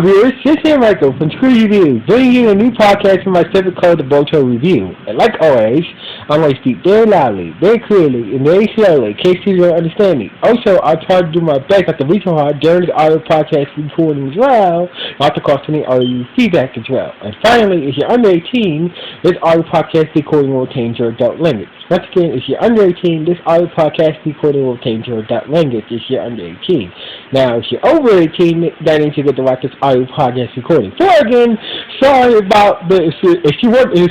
Viewers, this here Michael from Screw Review, bringing you a new podcast from my separate called the Boruto Review. And like always, I'm going to speak very loudly, very clearly, and very slowly in case you don't understand me. Also, I'll try to do my best not to reach so hard during the audio podcast recording as well, not to cause any audio feedback as well. And finally, if you're under 18, this audio podcast recording will change your adult language. Once again, if you're under 18, this audio podcast recording will change your adult language if you're under 18. Now, if you're over 18, that means you get to watch this audio podcast recording. So again, sorry about the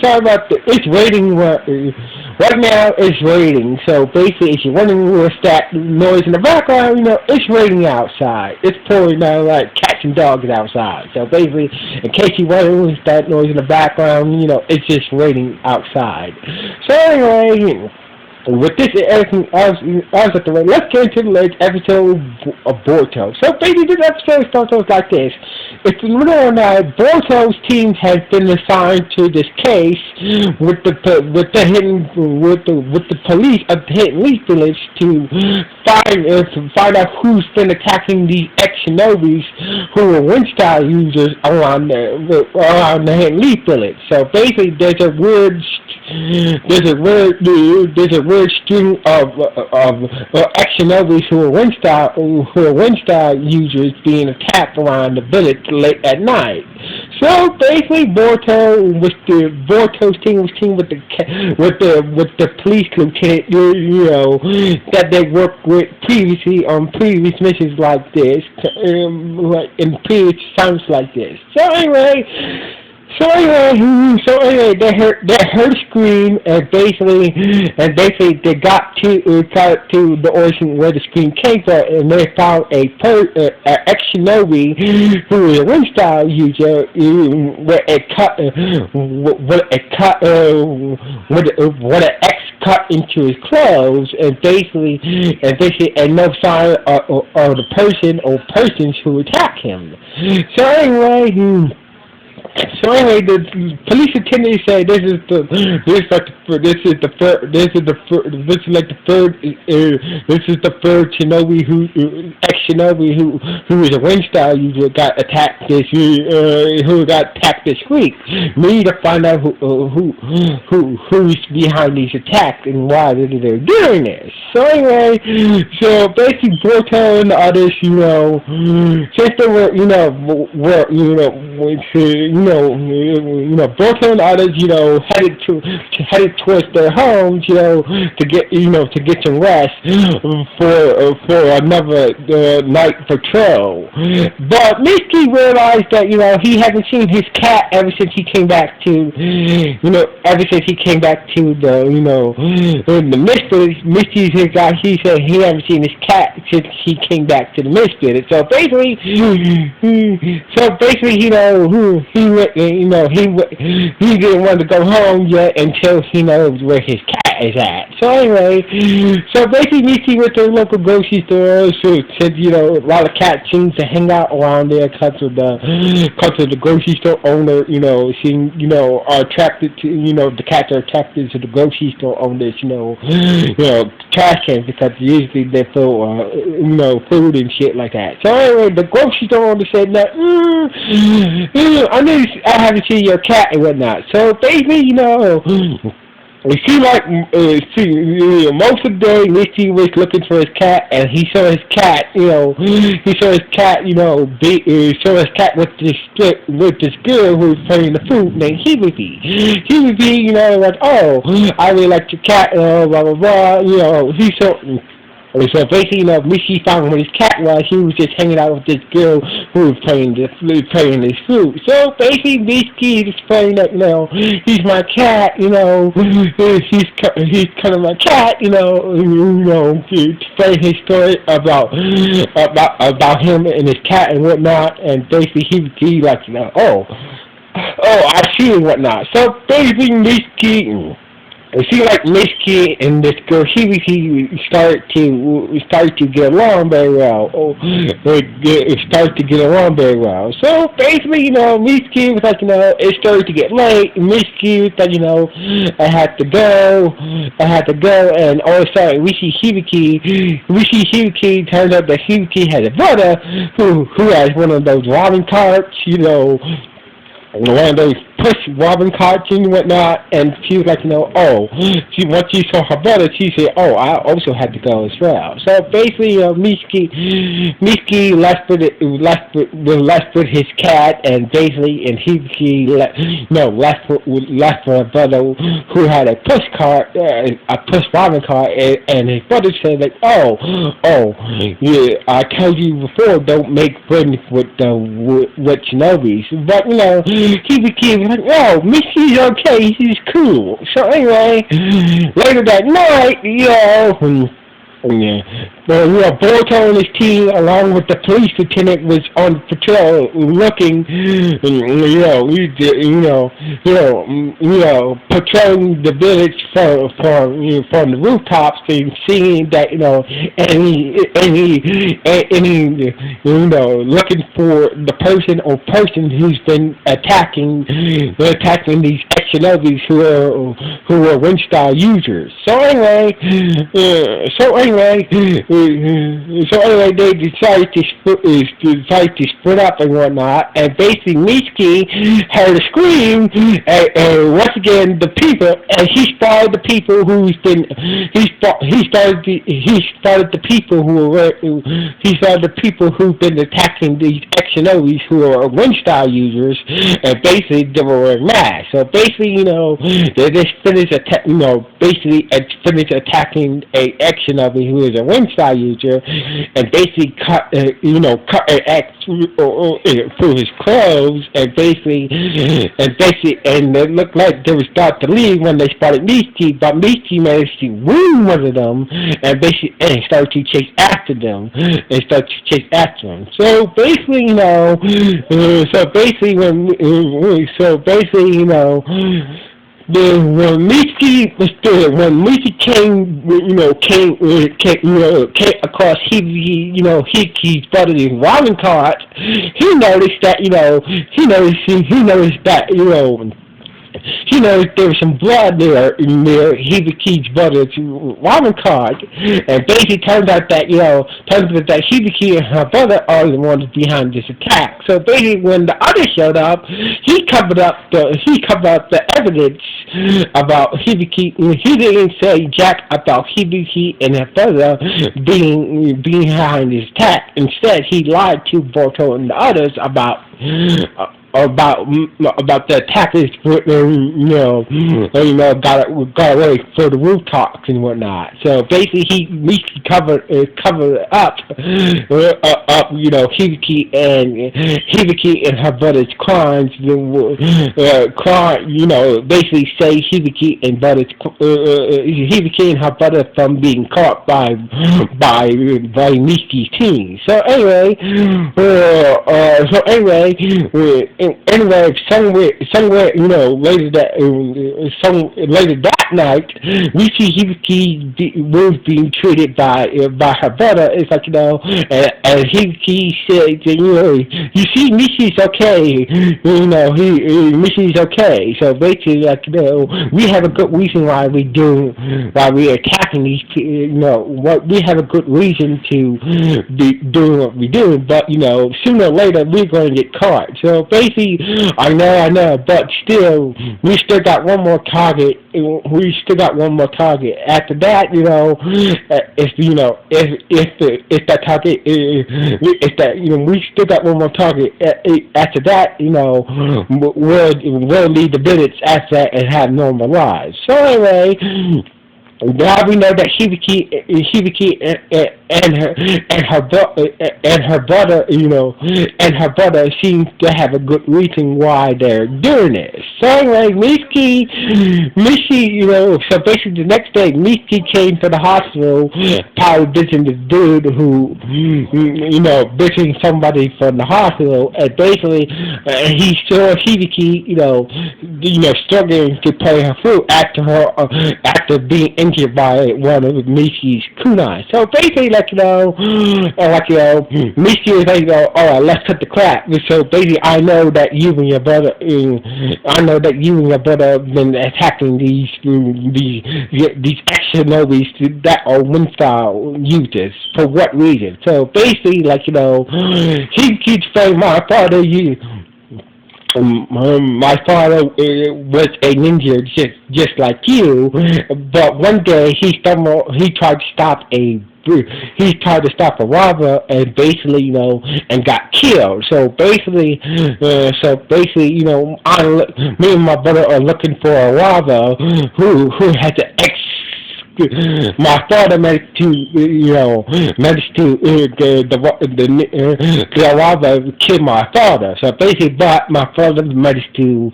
sorry about the it's rating. Right now, it's raining. So basically, if you're wondering what's that noise in the background, it's raining outside. It's pouring down like cats and dogs outside. So basically, in case you're wondering what's that noise in the background, it's just raining outside. So anyway, with this and everything else at the way, let's get into the latest episode of Boruto. So basically, this episode starts off like this. It's in the middle of the night. Boruto's team has been assigned to this case with the police of the Hidden Leaf Village to find out who's been attacking these ex-shinobis who are wind-style users around the Hidden Leaf Village. So basically, there's a weird string of ex-shinobis who are wind-style users being attacked around the village late at night. So basically, Boruto's team was teamed with the police lieutenant, that they worked with previously on previous missions like this, in previous times like this. So anyway, they heard a scream, and basically they got to the origin where the scream came from, and they found a ex-shinobi who was a wind-style user with an X cut into his clothes, and no sign of the person or persons who attacked him. So anyway, the police attendant said this is the third shinobi ex-shinobi who is a wind-style user got attacked this week. We need to find out who's behind these attacks and why they're doing this. So anyway, basically Boruto and the others, since they were Boruto and others, headed towards their homes, to get some rest for another night patrol. But Misty realized that he hasn't seen his cat ever since he came back to the Mist. Misty he said he hasn't seen his cat since he came back to the Mist. So basically, he didn't want to go home yet until he knows where his cat is at. So anyway, basically Misty went to the local grocery store. So said a lot of cats seem to hang out around there because of the grocery store owner. Are attracted to the cats are attracted to the grocery store owners. Trash cans because usually they fill food and shit like that. So anyway, the grocery store owner said that I haven't seen your cat and whatnot. So basically, it seemed like most of the day Misty was looking for his cat, and he saw his cat. He saw his cat. With this girl who was playing the flute named Hibiki. Hibiki, like, oh, I really like your cat. Blah blah blah. So basically, Misty found where his cat was. He was just hanging out with this girl who was playing his flute. So basically, Misty is explaining that, he's my cat, he's kind of my cat, to explain his story about him and his cat and whatnot. And basically, he like, I see and whatnot. So basically, Misty it seemed like Mitsuki and this girl Hibiki started to get along very well. It started to get along very well. So basically, Mitsuki was like, it started to get late. Mitsuki was like, I had to go, and all of a sudden we see Hibiki. Turns out that Hibiki has a brother who has one of those ramen carts, one of those push Robin carts and whatnot, and she was like, once she saw her brother, she said, I also had to go as well. So basically, Mishki left with his cat, and basically, and he left for her brother who had a push cart, a push Robin cart, and his brother said like, yeah, I told you before, don't make friends with Shinobis, but he became like, Missy's okay, he's cool. So anyway, later that night, Boruto and his team, along with the police lieutenant, was on patrol, looking, patrolling the village from the rooftops, and seeing that, looking for the person or persons who's been attacking these ex-Shinobis who are Wind-style users. So anyway, they decided to split up and whatnot, and basically Mitsuki heard a scream, and once again the people, and he spotted the people who's been, he started the people who've been attacking these ex-Shinobis who are Wind-style users, and basically they were wearing masks. So basically, they just finished attacking a ex-Shinobi who is a Wind-style user, and basically cut an axe through his clothes, and it looked like they were about to leave when they spotted Mitsuki, but Mitsuki managed to wound one of them, and started to chase after them, So basically, when Mitsuki came across Hiki's brother's ramen cart, he noticed that there was some blood near Hibiki's brother's ramen cart, and basically turns out that Hibiki and her brother are the ones behind this attack. So basically, when the others showed up, he covered up the evidence about Hibiki. He didn't say jack about Hibiki and her brother being behind this attack. Instead, he lied to Boruto and the others about the attackers, got away for the rooftops and whatnot. So basically, he covered up, Hibiki and her brother's crimes. Basically say Hibiki and her brother from being caught by Miki's team. So anyway, somewhere, later that night, we see Hibiki was being treated by her brother. It's like, and Hibiki said, you see, Mishi's okay. Mishi's okay. So basically, we have a good reason why we're attacking these people. We have a good reason to be doing what we do, but sooner or later we're going to get caught. So basically, I know, but still, we still got one more target. After that, we still got one more target. After that, we'll leave the village after that and have normal lives. So anyway, now we know that Hibiki and her brother, and her brother seems to have a good reason why they're doing it. So anyway, Miski, so basically the next day, Miski came to the hospital, probably visiting this dude who, visiting somebody from the hospital, and basically he saw Hibiki, struggling to pay her food after being injured by one of Miski's kunai. So basically, Miski was like, all right, let's cut the crap. So basically, I know that you and your brother have been attacking these ex-shinobis that are Wind-style users. For what reason? So basically, he keeps saying, my father, my father was a ninja just like you, but one day he tried to stop a robber and basically, and got killed. So basically, me and my brother are looking for a robber who has an my father managed to the robber kill my father. So basically, but my father managed to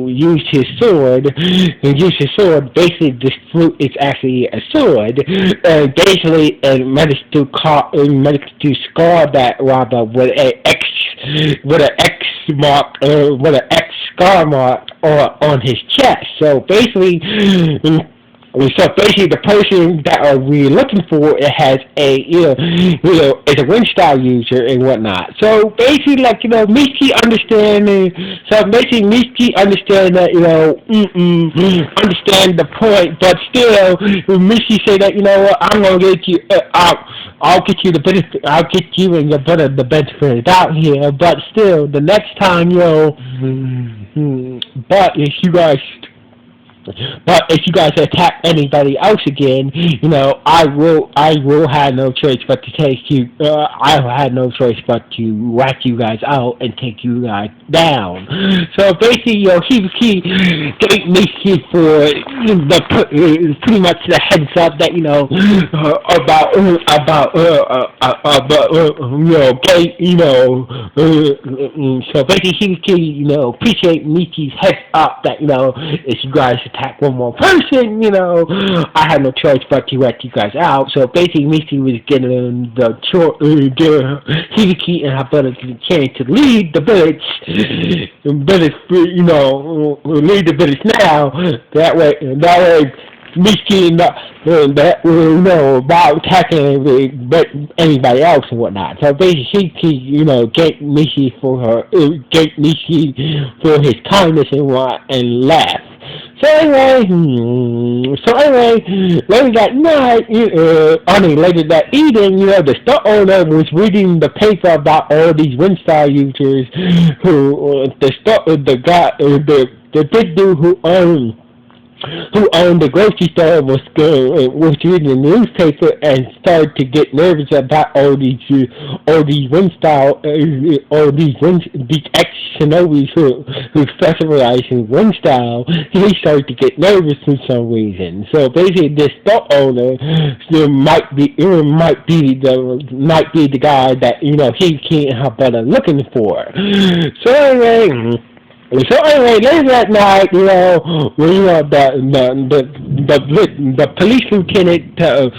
use his sword. Basically, this flute is actually a sword, and basically, managed to scar that robber with an X scar mark on his chest. So basically, the person that we're looking for, it has is a Wind-style user and whatnot. So basically, Miski understanding. So basically, Miski understand that, understand the point, but still, Miski say that, I'm gonna get you, I'll get you the benefit, I'll get you and your brother the benefit out here, but still, the next time, but if you guys attack anybody else again, I will have no choice but to take you. I will have no choice but to whack you guys out and take you guys down. So basically, he gave me for pretty much the heads up that so basically he appreciate Miki's heads up that if you guys attack one more person, I had no choice but to let you guys out. So basically, Miki was getting Hibiki and her brother the chance to lead the village, lead the village now. That way, Miki about attacking anybody else and whatnot. So basically, he gave Miki for his kindness and laugh. So anyway, later that night, later that evening, the store owner was reading the paper about all these Wind-style users who, the big dude who owned the grocery store was reading the newspaper and started to get nervous about all these Wind-style, these ex-shinobis who specialize in Wind-style. He started to get nervous for some reason. So basically, this store owner might be the guy that he can't help but looking for. So anyway, later that night, the police lieutenant had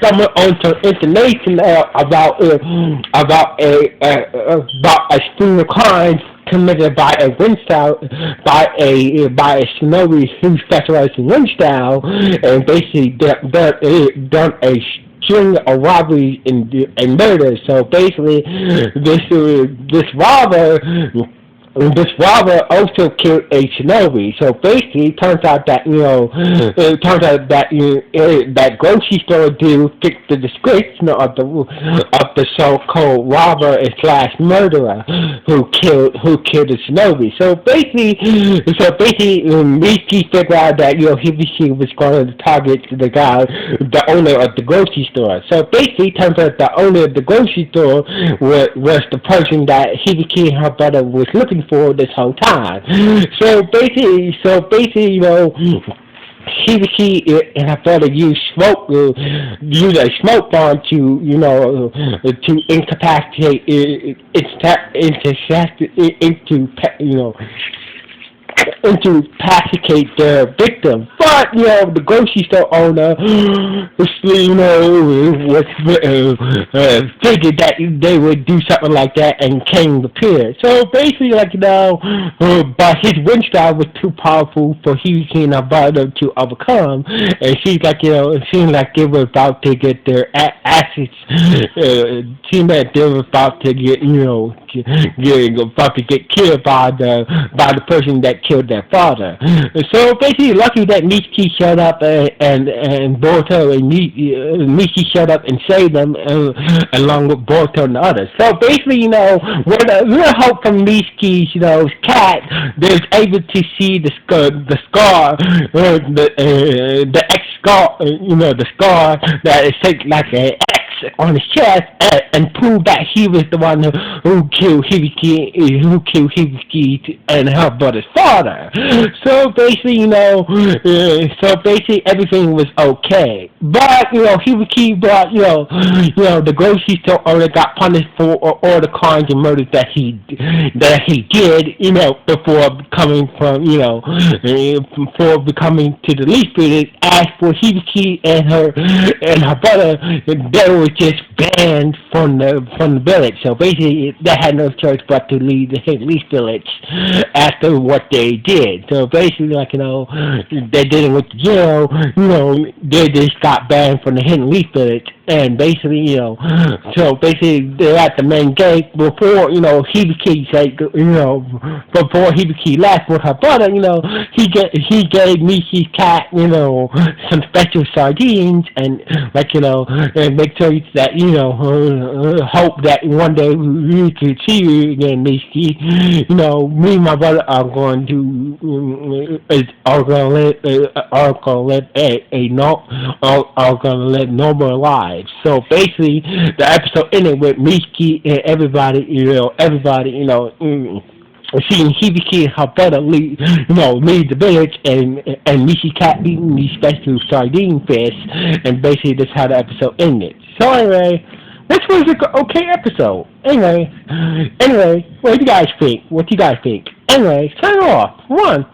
stumbled onto information about a string of crimes committed by a Wind-style, by a shinobi who specializes in Wind-style, and basically done a string of robberies and murders. So basically, this robber also killed a shinobi. So basically, it turns out that that grocery store dude fits the description of the so-called robber / murderer who killed the shinobi. So basically, Miki figured out that he was going to target the owner of the grocery store. So basically, it turns out the owner of the grocery store was the person that Hibiki and her brother was looking for this whole time. So basically, Hibiki and her brother use a smoke bomb to, to incapacitate, incapacitate the victim. But, the grocery store owner, figured that they would do something like that and came prepared. So basically, but his wind style was too powerful for Hibiki and her brother to overcome. And she's like, it seemed like they were about to get their asses, seemed like they were about to about to get killed by the person that killed their father. So basically, lucky that Nishiki showed up and Boruto and Nishiki showed up and saved them along with Boruto and the others. So basically, with a little help from Nishiki's, cat, they're able to see the scar, the X scar, the scar that is shaped like an X on his chest, and prove that he was the one who killed Hibiki and her brother's father. So basically, everything was okay. But Hibiki brought, the grocery store owner got punished for all the crimes and murders that he did, before becoming to the least village. As for Hibiki and her brother, they were just banned from the village. So basically, they had no choice but to leave the least village after what they did. So basically, they didn't went to jail. They just got banned from the hidden leaf village. And basically, so basically they're at the main gate before, Hibiki said, before Hibiki left with her brother, he gave Nishi's cat, some special sardines and and make sure that, hope that one day we could see you again, Nishi. Me and my brother are going to let normal lives. So basically, the episode ended with Mishiki and everybody, seeing Hibiki and her brother leave the village, and Nishi cat eating these special sardine fish, and basically that's how the episode ended. So anyway, this was an okay episode. Anyway, what do you guys think? Anyway, sign off. One.